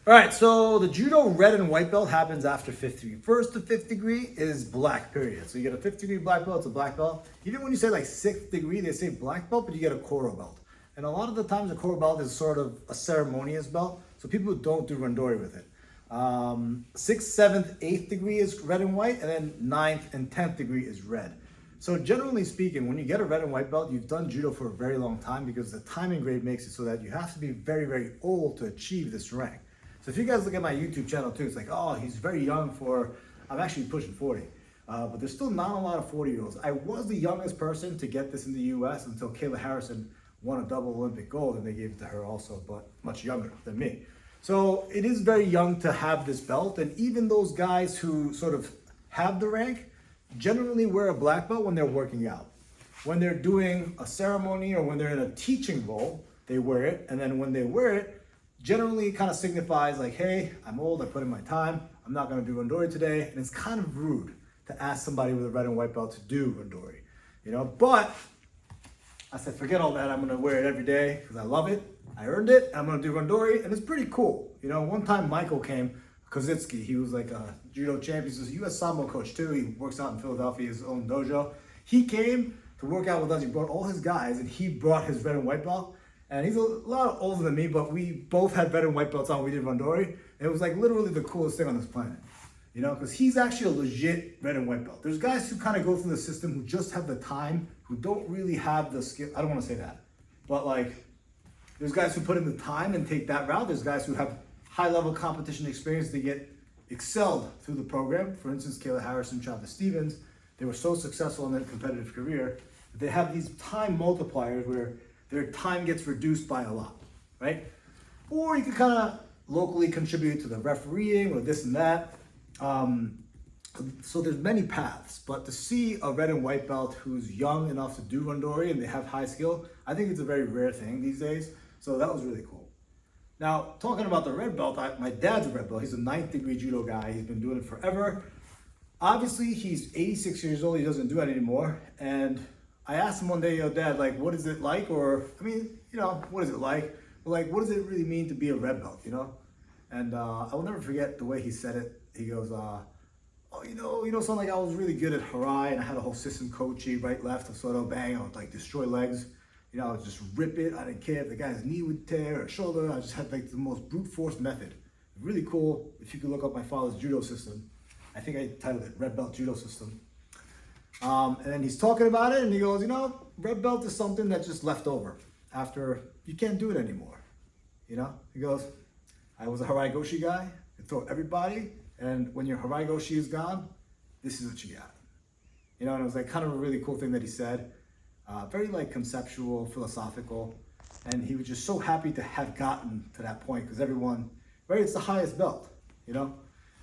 All right, so the judo red and white belt happens after fifth degree. First to fifth degree is black, period. So you get a fifth degree black belt, it's a black belt. Even when you say like sixth degree, they say black belt, but you get a koro belt. And a lot of the times the koro belt is sort of a ceremonious belt, so people don't do randori with it. Sixth, seventh, eighth degree is red and white, and then ninth and 10th degree is red. So generally speaking, when you get a red and white belt, you've done judo for a very long time because the timing grade makes it so that you have to be very, very old to achieve this rank. So if you guys look at my YouTube channel too, it's like, oh, he's very young I'm actually pushing 40. But there's still not a lot of 40-year-olds. I was the youngest person to get this in the US until Kayla Harrison won a double Olympic gold, and they gave it to her also, but much younger than me. So it is very young to have this belt, and even those guys who sort of have the rank generally wear a black belt when they're working out. When they're doing a ceremony or when they're in a teaching role, they wear it, and then when they wear it, generally kind of signifies like, hey, I'm old, I put in my time, I'm not gonna do randori today, and it's kind of rude to ask somebody with a red and white belt to do randori, you know? But I said, forget all that, I'm gonna wear it every day because I love it, I earned it, I'm gonna do randori, and it's pretty cool. You know, one time Michael came, Kozitzki, he was like a judo champion, he's a US Sambo coach too, he works out in Philadelphia, his own dojo. He came to work out with us, he brought all his guys, and he brought his red and white belt. And he's a lot older than me, but we both had red and white belts on. We did randori. And it was like literally the coolest thing on this planet, you know, because he's actually a legit red and white belt. There's guys who kind of go through the system who just have the time, who don't really have the skill. I don't want to say that, but like there's guys who put in the time and take that route. There's guys who have high level competition experience. They get excelled through the program. For instance, Kayla Harrison, Travis Stevens, they were so successful in their competitive career that they have these time multipliers where their time gets reduced by a lot, right? Or you can kind of locally contribute to the refereeing or this and that. So there's many paths, but to see a red and white belt who's young enough to do randori and they have high skill, I think it's a very rare thing these days. So that was really cool. Now, talking about the red belt, my dad's a red belt. He's a 9th degree judo guy. He's been doing it forever. Obviously, he's 86 years old. He doesn't do it anymore. And I asked him one day, yo, Dad, like, what is it like? Or, I mean, you know, what is it like? But like, what does it really mean to be a red belt, you know? And I will never forget the way he said it. He goes, oh, you know, something like I was really good at Harai, and I had a whole system kochi, right, left, of Soto, bang, I would like destroy legs. You know, I would just rip it. I didn't care if the guy's knee would tear or shoulder. I just had like the most brute force method. Really cool. If you could look up my father's judo system. I think I titled it Red Belt Judo System. And then he's talking about it and he goes, you know, red belt is something that's just left over after you can't do it anymore. You know, he goes, I was a Harai Goshi guy, I throw everybody, and when your Harai Goshi is gone, this is what you got. You know, and it was like kind of a really cool thing that he said, very like conceptual, philosophical, and he was just so happy to have gotten to that point because everyone, right, it's the highest belt, you know?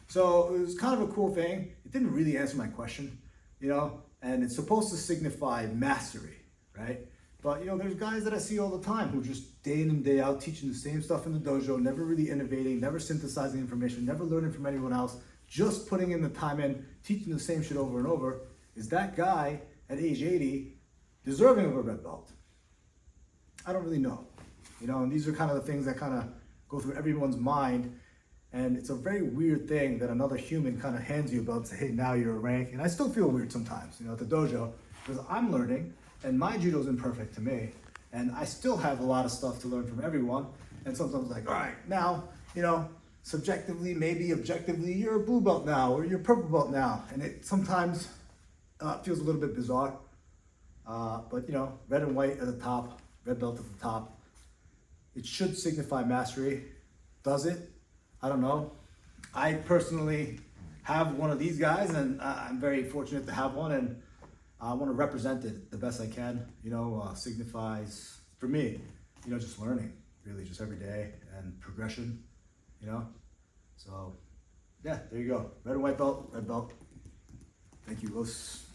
So it was kind of a cool thing. It didn't really answer my question, you know, and it's supposed to signify mastery, right? But, you know, there's guys that I see all the time who just day in and day out teaching the same stuff in the dojo, never really innovating, never synthesizing information, never learning from anyone else, just putting in the time in, teaching the same shit over and over. Is that guy at age 80 deserving of a red belt? I don't really know, you know, and these are kind of the things that kind of go through everyone's mind. And it's a very weird thing that another human kind of hands you a belt and say, hey, now you're a rank. And I still feel weird sometimes, you know, at the dojo, because I'm learning and my judo's imperfect to me. And I still have a lot of stuff to learn from everyone. And sometimes like, all right, now, you know, subjectively, maybe objectively, you're a blue belt now, or you're a purple belt now. And it sometimes feels a little bit bizarre. But, you know, red and white at the top, red belt at the top. It should signify mastery. Does it? I don't know. I personally have one of these guys, and I'm very fortunate to have one, and I want to represent it the best I can. You know, signifies for me, you know, just learning, really, just every day and progression. You know, so yeah, there you go. Red and white belt, red belt. Thank you, Los.